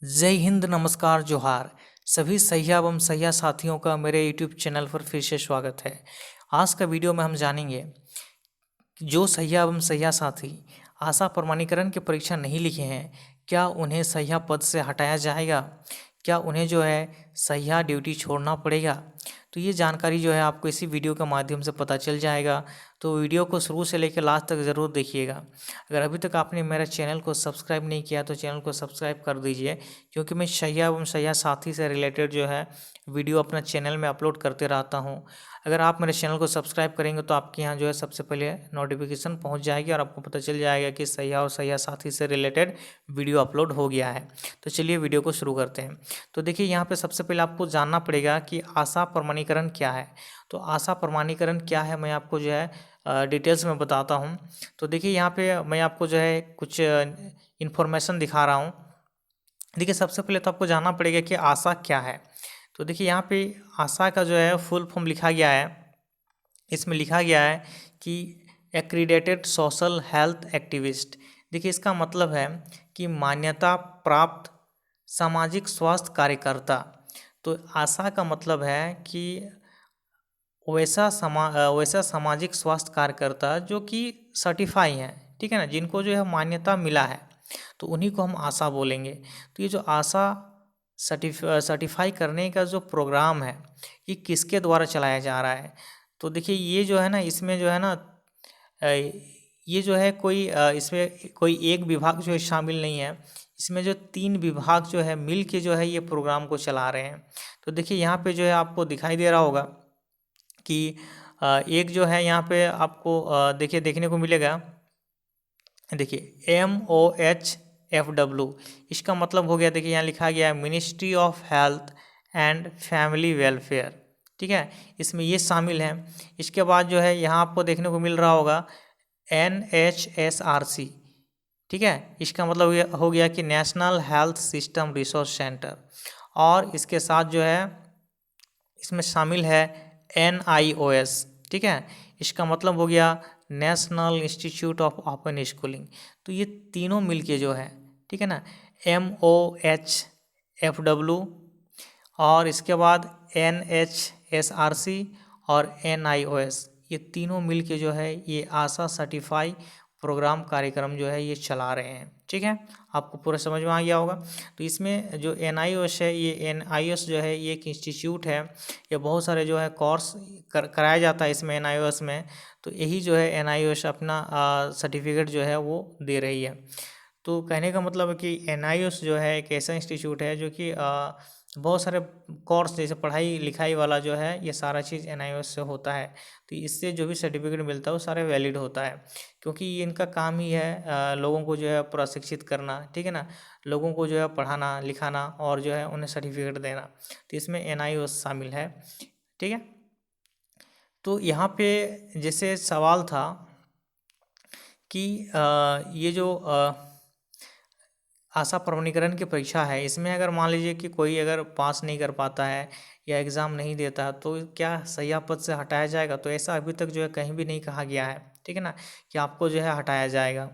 जय हिंद, नमस्कार, जोहार। सभी सहिया एवं सहिया साथियों का मेरे यूट्यूब चैनल पर फिर से स्वागत है। आज का वीडियो में हम जानेंगे कि जो सहिया एवं सहिया साथी आशा प्रमाणीकरण की परीक्षा नहीं लिखे हैं, क्या उन्हें सहिया पद से हटाया जाएगा? क्या उन्हें सहिया ड्यूटी छोड़ना पड़ेगा? तो ये जानकारी आपको इसी वीडियो के माध्यम से पता चल जाएगा। तो वीडियो को शुरू से लेकर लास्ट तक ज़रूर देखिएगा। अगर अभी तक आपने मेरे चैनल को सब्सक्राइब नहीं किया तो चैनल को सब्सक्राइब कर दीजिए, क्योंकि मैं सहिया एवं सहिया साथी से रिलेटेड वीडियो अपना चैनल में अपलोड करते रहता हूँ। अगर आप मेरे चैनल को सब्सक्राइब करेंगे तो आपके यहाँ सबसे पहले नोटिफिकेशन पहुँच जाएगी और आपको पता चल जाएगा कि सहिया और सहिया साथी से रिलेटेड वीडियो अपलोड हो गया है। तो चलिए वीडियो को शुरू करते हैं। तो देखिए, यहाँ पे सबसे पहले आपको जानना पड़ेगा कि आशा प्रमाणीकरण क्या है। तो आशा प्रमाणीकरण क्या है, मैं आपको डिटेल्स में बताता हूँ। तो देखिए, यहाँ पे मैं आपको कुछ इन्फॉर्मेशन दिखा रहा हूँ। देखिए, सबसे पहले तो आपको जानना पड़ेगा कि आशा क्या है। तो देखिए, यहाँ पे आशा का फुल फॉर्म लिखा गया है। इसमें लिखा गया है कि एक्रीडेटेड सोशल हेल्थ एक्टिविस्ट। देखिए, इसका मतलब है कि मान्यता प्राप्त सामाजिक स्वास्थ्य कार्यकर्ता। तो आशा का मतलब है कि वैसा सामाजिक स्वास्थ्य कार्यकर्ता जो कि सर्टिफाई हैं, ठीक है ना, जिनको मान्यता मिला है, तो उन्हीं को हम आशा बोलेंगे। तो ये जो आशा सर्टिफाई करने का जो प्रोग्राम है, ये किसके द्वारा चलाया जा रहा है? तो देखिए, ये ना, इसमें ये इसमें कोई एक विभाग शामिल नहीं है। इसमें 3 विभाग मिल के ये प्रोग्राम को चला रहे हैं। तो देखिए, यहाँ पे आपको दिखाई दे रहा होगा कि एक यहाँ पे आपको देखिए देखने को मिलेगा। देखिए, MOHFW, इसका मतलब हो गया, देखिए यहाँ लिखा गया है ministry of health and family welfare, ठीक है, इसमें ये शामिल है। इसके बाद यहाँ आपको देखने को मिल रहा होगा NHSRC, ठीक है, इसका मतलब हो गया कि national health system resource centre. और इसके साथ इसमें शामिल है NIOS, ठीक है, इसका मतलब हो गया national institute of open schooling. तो ये तीनों मिलके ठीक है ना, MOHFW और इसके बाद NHSRC और NIOS, ये तीनों मिलके ये आशा सर्टिफाई प्रोग्राम कार्यक्रम ये चला रहे हैं, ठीक है। आपको पूरा समझ में आ गया होगा। तो इसमें जो NIOS है, ये NIOS ये एक इंस्टीट्यूट है। ये बहुत सारे कोर्स कराया जाता है इसमें NIOS में। तो यही NIOS अपना सर्टिफिकेट वो दे रही है। तो कहने का मतलब है कि NIOS एक ऐसा इंस्टीट्यूट है जो कि बहुत सारे कोर्स जैसे पढ़ाई लिखाई वाला ये सारा चीज़ NIOS से होता है। तो इससे जो भी सर्टिफिकेट मिलता है वो सारे वैलिड होता है, क्योंकि ये इनका काम ही है लोगों को प्रशिक्षित करना, ठीक है ना, लोगों को पढ़ाना लिखाना और उन्हें सर्टिफिकेट देना। तो इसमें NIOS शामिल है, ठीक है। तो यहाँ पे जैसे सवाल था कि ये जो आशा प्रमाणीकरण की परीक्षा है, इसमें अगर मान लीजिए कि कोई अगर पास नहीं कर पाता है या एग्ज़ाम नहीं देता है, तो क्या सहिया पद से हटाया जाएगा? तो ऐसा अभी तक कहीं भी नहीं कहा गया है, ठीक है ना, कि आपको हटाया जाएगा।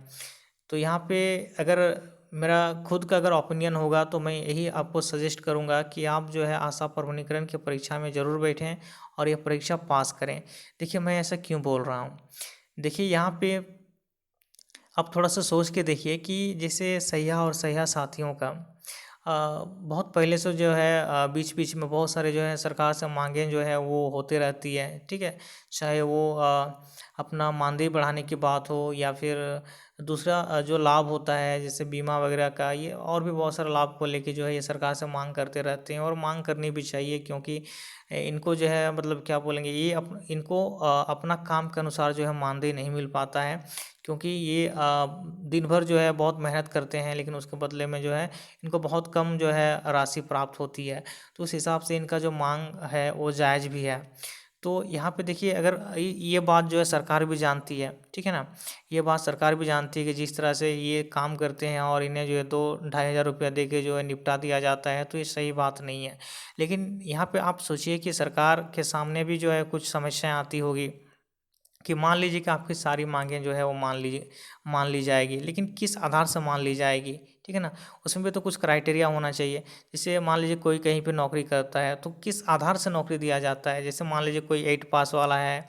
तो यहाँ पे अगर मेरा खुद का अगर ओपिनियन होगा तो मैं यही आपको सजेस्ट करूँगा कि आप आशा प्रमाणीकरण की परीक्षा में ज़रूर बैठें और ये परीक्षा पास करें। देखिए, मैं ऐसा क्यों बोल रहा हूँ। देखिए, यहाँ पे आप थोड़ा सा सोच के देखिए कि जैसे सहिया और सहिया साथियों का बहुत पहले से बीच बीच में बहुत सारे सरकार से मांगें वो होते रहती है, ठीक है। चाहे वो अपना मानदेय बढ़ाने की बात हो या फिर दूसरा जो लाभ होता है जैसे बीमा वगैरह का, ये और भी बहुत सारे लाभ को लेके ये सरकार से मांग करते रहते हैं, और मांग करनी भी चाहिए, क्योंकि इनको मतलब क्या बोलेंगे, ये इनको अपना काम के अनुसार मानदेय नहीं मिल पाता है, क्योंकि ये दिन भर बहुत मेहनत करते हैं, लेकिन उसके बदले में इनको बहुत कम राशि प्राप्त होती है। तो उस हिसाब से इनका जो मांग है वो जायज़ भी है। तो यहाँ पे देखिए, अगर ये बात सरकार भी जानती है, ठीक है ना, ये बात सरकार भी जानती है कि जिस तरह से ये काम करते हैं और इन्हें 2-2,500 रुपया दे के निपटा दिया जाता है, तो ये सही बात नहीं है। लेकिन यहाँ पे आप सोचिए कि सरकार के सामने भी कुछ समस्याएं आती होगी, कि मान लीजिए कि आपकी सारी मांगें वो मान ली जाएगी, लेकिन किस आधार से मान ली जाएगी, ठीक है ना। उसमें भी तो कुछ क्राइटेरिया होना चाहिए। जैसे मान लीजिए कोई कहीं पे नौकरी करता है तो किस आधार से नौकरी दिया जाता है। जैसे मान लीजिए कोई 8 पास वाला है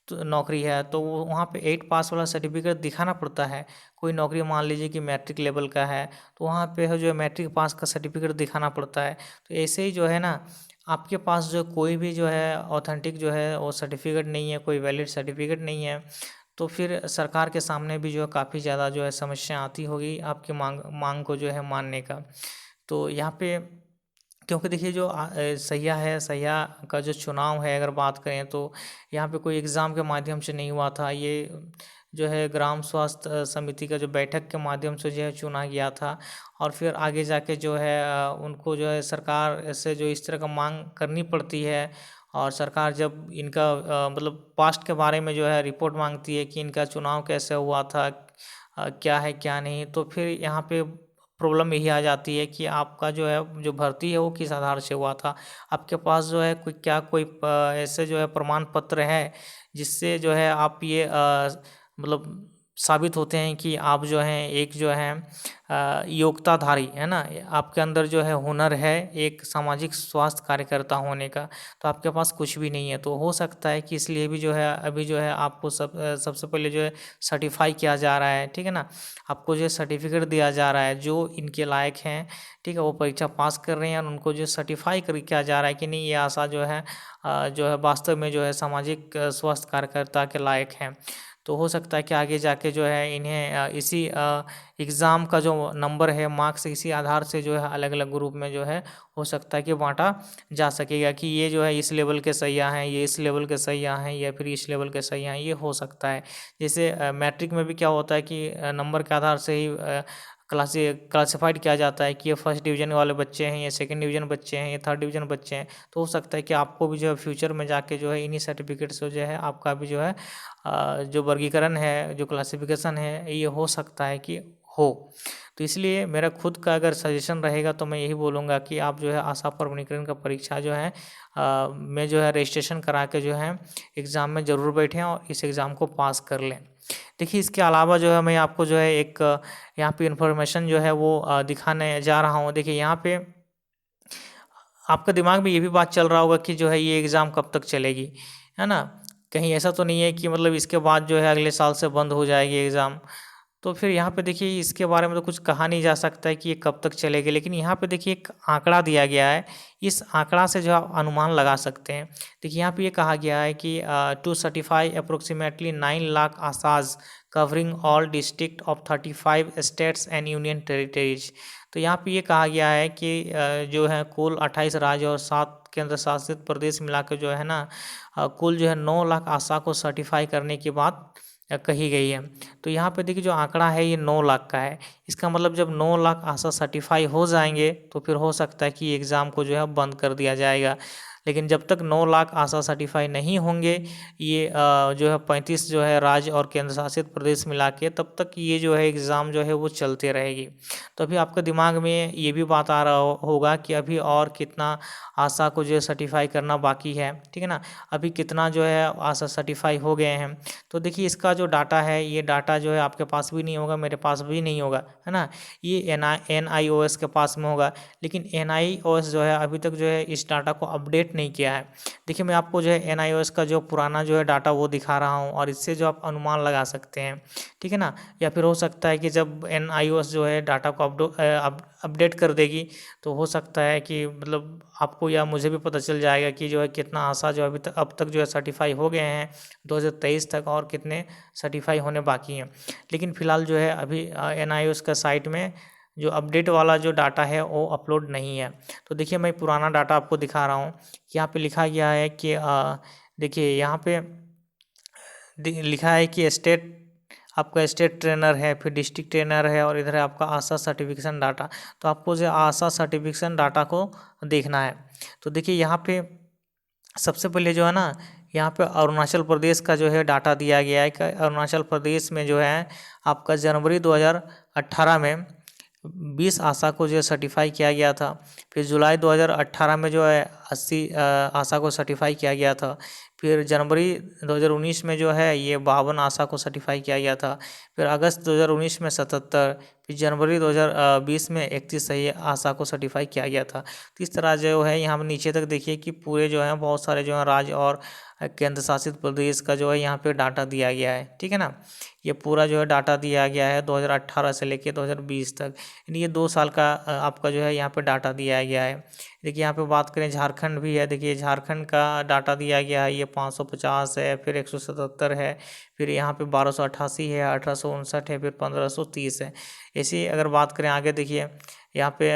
तो नौकरी है, तो वो वहाँ पे 8 पास वाला सर्टिफिकेट दिखाना पड़ता है। कोई नौकरी मान लीजिए कि मैट्रिक लेवल का है तो वहाँ पे है जो है मैट्रिक पास का सर्टिफिकेट दिखाना पड़ता है। तो ऐसे ही जो है ना, आपके पास जो कोई भी जो है ऑथेंटिक जो है वो सर्टिफिकेट नहीं है, कोई वैलिड सर्टिफिकेट नहीं है, तो फिर सरकार के सामने भी जो है काफ़ी ज़्यादा जो है समस्या आती होगी आपकी मांग मांग को जो है मानने का। तो यहाँ पे क्योंकि देखिए जो सहिया है, सहिया का जो चुनाव है अगर बात करें तो यहाँ पे कोई एग्ज़ाम के माध्यम से नहीं हुआ था। ये जो है ग्राम स्वास्थ्य समिति का जो बैठक के माध्यम से जो है चुना गया था। और फिर आगे जाके जो है उनको जो है सरकार से जो इस तरह का मांग करनी पड़ती है। और सरकार जब इनका मतलब पास्ट के बारे में जो है रिपोर्ट मांगती है कि इनका चुनाव कैसे हुआ था, क्या है क्या नहीं, तो फिर यहाँ पे प्रॉब्लम यही आ जाती है कि आपका जो है जो भर्ती है वो किस आधार से हुआ था। आपके पास जो है कोई ऐसे जो है प्रमाण पत्र है जिससे जो है आप ये मतलब साबित होते हैं कि आप जो हैं एक जो है योग्यताधारी है ना, आपके अंदर जो है हुनर है एक सामाजिक स्वास्थ्य कार्यकर्ता होने का। तो आपके पास कुछ भी नहीं है, तो हो सकता है कि इसलिए भी जो है अभी जो है आपको सबसे पहले जो है सर्टिफाई किया जा रहा है, ठीक है ना। आपको जो सर्टिफिकेट दिया जा रहा है जो इनके लायक हैं, ठीक है, वो परीक्षा पास कर रहे हैं और उनको जो सर्टिफाई कर किया जा रहा है कि नहीं ये आशा जो है वास्तव में जो है सामाजिक स्वास्थ्य कार्यकर्ता के लायक हैं। तो हो सकता है कि आगे जाके जो है इन्हें इसी एग्ज़ाम का जो नंबर है, मार्क्स, इसी आधार से जो है अलग अलग ग्रुप में जो है हो सकता है कि बांटा जा सकेगा कि ये जो है इस लेवल के सैया हैं, ये इस लेवल के सैया हैं, या फिर इस लेवल के सैया हैं, ये हो सकता है। जैसे मैट्रिक में भी क्या होता है कि नंबर के आधार से ही क्लासिफाइड किया जाता है कि ये फर्स्ट डिवीज़न वाले बच्चे हैं, ये सेकंड डिवीज़न बच्चे हैं, ये थर्ड डिवीज़न बच्चे हैं। तो हो सकता है कि आपको भी जो है फ्यूचर में जाके जो है इन्हीं सर्टिफिकेट से जो है आपका भी जो है जो वर्गीकरण है, जो क्लासिफिकेशन है, ये हो सकता है कि हो। तो इसलिए मेरा खुद का अगर सजेशन रहेगा तो मैं यही बोलूँगा कि आप जो है आशा प्रमाणीकरण का परीक्षा जो है में जो है रजिस्ट्रेशन करा के जो है एग्ज़ाम में ज़रूर बैठें और इस एग्ज़ाम को पास कर लें। देखिए इसके अलावा जो है मैं आपको जो है एक यहाँ पे इन्फॉर्मेशन जो है वो दिखाने जा रहा हूँ। देखिए यहाँ पे आपके दिमाग में ये भी बात चल रहा होगा कि जो है ये एग्ज़ाम कब तक चलेगी, है ना? कहीं ऐसा तो नहीं है कि मतलब इसके बाद जो है अगले साल से बंद हो जाएगी एग्ज़ाम। तो फिर यहाँ पे देखिए इसके बारे में तो कुछ कहा नहीं जा सकता है कि ये कब तक चलेगी, लेकिन यहाँ पे देखिए एक आंकड़ा दिया गया है। इस आंकड़ा से जो आप अनुमान लगा सकते हैं। देखिए यहाँ पे ये कहा गया है कि to certify approximately 9 lakh ASHAs covering all district of 35 states and union territories. तो यहाँ पे ये कहा गया है कि जो है कुल 28 राज्य और 7 केंद्र शासित प्रदेश मिला के जो है ना कुल जो है 9 लाख आशा को सर्टिफाई करने की बात कही गई है। तो यहाँ पे देखिए जो आंकड़ा है ये 9 लाख का है। इसका मतलब जब 9 लाख आशा सर्टिफाई हो जाएंगे तो फिर हो सकता है कि एग्ज़ाम को जो है बंद कर दिया जाएगा। लेकिन जब तक 9 लाख आशा सर्टिफाई नहीं होंगे, ये जो है 35 जो है राज्य और केंद्र शासित प्रदेश मिला के, तब तक ये जो है एग्ज़ाम जो है वो चलते रहेगी। तो अभी आपके दिमाग में ये भी बात आ रहा होगा कि अभी और कितना आशा को जो है सर्टिफाई करना बाकी है, ठीक है ना। अभी कितना जो है आशा सर्टिफाई हो गए हैं। तो देखिए इसका जो डाटा है, ये डाटा जो है आपके पास भी नहीं होगा, मेरे पास भी नहीं होगा, है ना। ये NIOS के पास में होगा, लेकिन NIOS जो है अभी तक जो है इस डाटा को अपडेट नहीं किया है। देखिए मैं आपको जो है NIOS का जो पुराना जो है डाटा वो दिखा रहा हूँ और इससे जो आप अनुमान लगा सकते हैं, ठीक है ना। या फिर हो सकता है कि जब NIOS जो है डाटा को अपडेट कर देगी तो हो सकता है कि मतलब आपको या मुझे भी पता चल जाएगा कि जो है कितना आशा जो अभी तक अब तक जो है सर्टिफाई हो गए हैं 2023 तक और कितने सर्टिफाई होने बाकी हैं। लेकिन फ़िलहाल जो है अभी NIOS का साइट में जो अपडेट वाला जो डाटा है वो अपलोड नहीं है। तो देखिए मैं पुराना डाटा आपको दिखा रहा हूँ। यहाँ पे लिखा गया है कि देखिए यहाँ पे लिखा है कि स्टेट, आपका स्टेट ट्रेनर है, फिर डिस्ट्रिक्ट ट्रेनर है और इधर है आपका आशा सर्टिफिकेशन डाटा। तो आपको जो आशा सर्टिफिकेशन डाटा को देखना है। तो देखिए यहाँ पे सबसे पहले जो है ना, यहाँ पे अरुणाचल प्रदेश का जो है डाटा दिया गया है कि अरुणाचल प्रदेश में जो है आपका जनवरी 2018 में 20 आशा को जो है सर्टिफाई किया गया था। फिर जुलाई 2018 में जो है 80 आशा को सर्टिफाई किया गया था। फिर जनवरी 2019 में जो है ये 52 आशा को सर्टिफाई किया गया था। फिर अगस्त 2019 में 77, फिर जनवरी 2020 में 31 सही आशा को सर्टिफाई किया गया था। तो इस तरह जो है यहाँ पर नीचे तक देखिए कि पूरे जो है बहुत सारे जो है राज्य और केंद्र शासित प्रदेश का जो है यहाँ पे डाटा दिया गया है, ठीक है ना। ये पूरा जो है डाटा दिया गया है 2018 से लेके 2020 तक, यानी ये 2 साल का आपका जो है यहाँ पे डाटा दिया गया है। देखिए यहाँ पे बात करें झारखंड भी है, देखिए झारखंड का डाटा दिया गया है, ये 550 है, फिर 177 है, फिर यहाँ पे 1288 है, 1859 है, फिर 1530 है। ऐसे अगर बात करें आगे देखिए यहाँ पे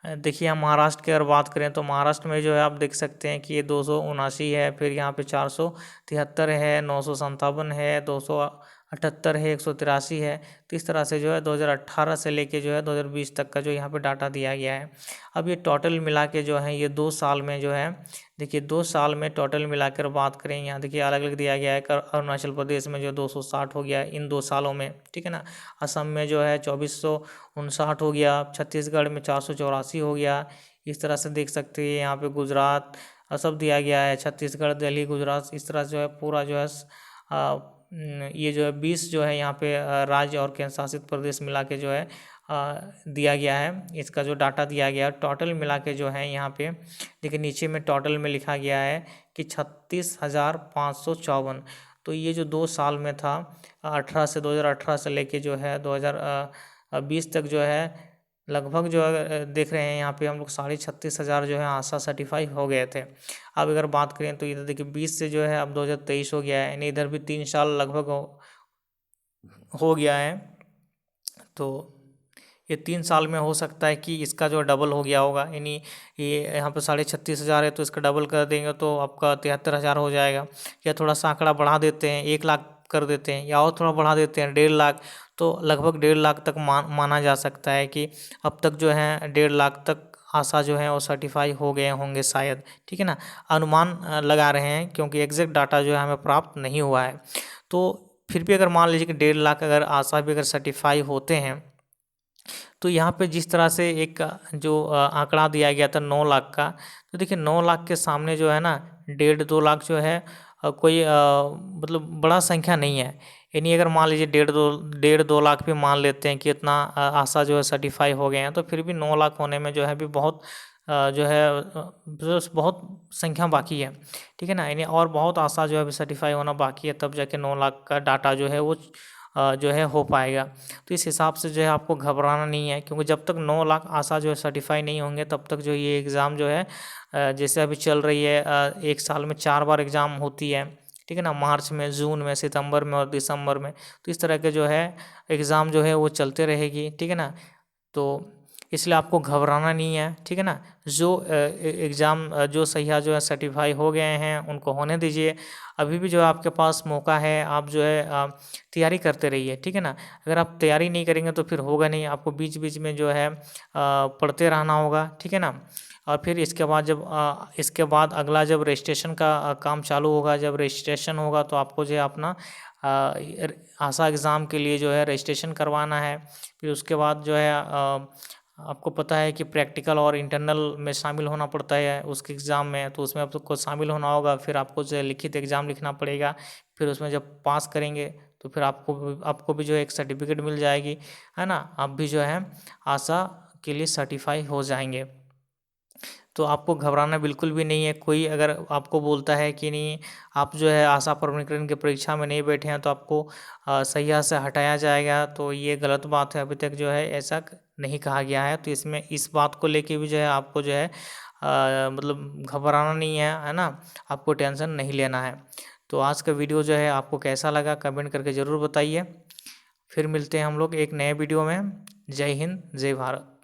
देखिए हम महाराष्ट्र की अगर बात करें तो महाराष्ट्र में जो है आप देख सकते हैं कि ये 279 है, फिर यहाँ पे 473 है, 957 है, 278 है, 183 है। तो इस तरह से जो है 2018 से लेके जो है 2020 तक का जो यहाँ पे डाटा दिया गया है। अब ये टोटल मिला के जो है ये 2 साल में जो है, देखिए 2 साल में टोटल मिलाकर बात करें, यहाँ देखिए अलग अलग दिया गया है। अरुणाचल प्रदेश में जो 260 हो गया इन 2 सालों में, ठीक है ना। असम में जो है 2459 हो गया, छत्तीसगढ़ में 484 हो गया। इस तरह से देख सकते हैं यहाँ पे गुजरात सब दिया गया है, छत्तीसगढ़, दिल्ली, गुजरात, इस तरह जो है पूरा जो है ये जो है 20 जो है यहाँ पे राज्य और केंद्र शासित प्रदेश मिला के जो है दिया गया है। इसका जो डाटा दिया गया है टोटल मिला के जो है यहाँ पे देखिए नीचे में टोटल में लिखा गया है कि 36,554। तो ये जो 2 साल में था 2018 से लेके जो है 2020 तक जो है लगभग जो है देख रहे हैं यहाँ पे हम लोग 36,500 जो है आशा सर्टिफाई हो गए थे। अब अगर बात करें तो इधर देखिए 20 से जो है अब 2023 हो गया है, यानी इधर भी 3 साल लगभग हो गया है। तो ये 3 साल में हो सकता है कि इसका जो डबल हो गया होगा, यानी ये यहाँ पे 36,500 है तो इसका डबल कर देंगे तो आपका 73,000 हो जाएगा। या थोड़ा सा आंकड़ा बढ़ा देते हैं 1 लाख कर देते हैं, या और थोड़ा बढ़ा देते हैं 1.5 लाख, तो लगभग 1.5 लाख तक माना जा सकता है कि अब तक जो है 1.5 लाख तक आशा जो है वो सर्टिफाई हो गए होंगे शायद, ठीक है ना। अनुमान लगा रहे हैं क्योंकि एग्जैक्ट डाटा जो है हमें प्राप्त नहीं हुआ है। तो फिर भी अगर मान लीजिए कि 1.5 लाख अगर आशा भी अगर सर्टिफाई होते हैं तो यहाँ पे जिस तरह से एक जो आंकड़ा दिया गया था 9 लाख का, तो देखिए 9 लाख के सामने जो है ना 1.5-2 लाख जो है कोई मतलब बड़ा संख्या नहीं है। यानी अगर मान लीजिए 1.5-2 लाख भी मान लेते हैं कि इतना आशा जो है सर्टिफाई हो गए हैं, तो फिर भी 9 लाख होने में जो है भी बहुत जो है बहुत संख्या बाकी है, ठीक है ना। यानी और बहुत आशा जो है अभी सर्टिफाई होना बाकी है, तब जाके 9 लाख का डाटा जो है वो जो है हो पाएगा। तो इस हिसाब से जो है आपको घबराना नहीं है, क्योंकि जब तक 9 लाख आशा जो है सर्टिफाई नहीं होंगे तब तक जो ये एग्ज़ाम जो है जैसे अभी चल रही है 1 साल में 4 बार एग्ज़ाम होती है, ठीक है ना। मार्च में, जून में, सितंबर में और दिसंबर में, तो इस तरह के जो है एग्ज़ाम जो है वो चलते रहेगी, ठीक है ना। तो इसलिए आपको घबराना नहीं है, ठीक है ना। जो एग्ज़ाम जो सैया जो है सर्टिफाई हो गए हैं उनको होने दीजिए। अभी भी जो है आपके पास मौका है, आप जो है तैयारी करते रहिए, ठीक है ना। अगर आप तैयारी नहीं करेंगे तो फिर होगा नहीं, आपको बीच बीच में जो है पढ़ते रहना होगा, ठीक है ना। और फिर इसके बाद अगला जब रजिस्ट्रेशन का काम चालू होगा, जब रजिस्ट्रेशन होगा तो आपको जो है अपना आशा एग्ज़ाम के लिए जो है रजिस्ट्रेशन करवाना है। फिर उसके बाद जो है आपको पता है कि प्रैक्टिकल और इंटरनल में शामिल होना पड़ता है उसके एग्ज़ाम में, तो उसमें आपको शामिल होना होगा। फिर आपको जो है लिखित एग्ज़ाम लिखना पड़ेगा, फिर उसमें जब पास करेंगे तो फिर आपको भी जो है एक सर्टिफिकेट मिल जाएगी, है ना। आप भी जो है आशा के लिए सर्टिफाई हो जाएंगे। तो आपको घबराना बिल्कुल भी नहीं है। कोई अगर आपको बोलता है कि नहीं आप जो है आशा प्रमाणीकरण की परीक्षा में नहीं बैठे हैं तो आपको सैया से हटाया जाएगा, तो ये गलत बात है। अभी तक जो है ऐसा नहीं कहा गया है। तो इसमें इस बात को लेके भी जो है आपको जो है मतलब घबराना नहीं है ना। आपको टेंशन नहीं लेना है। तो आज का वीडियो जो है आपको कैसा लगा कमेंट करके ज़रूर बताइए। फिर मिलते हैं हम लोग एक नए वीडियो में। जय हिंद, जय भारत।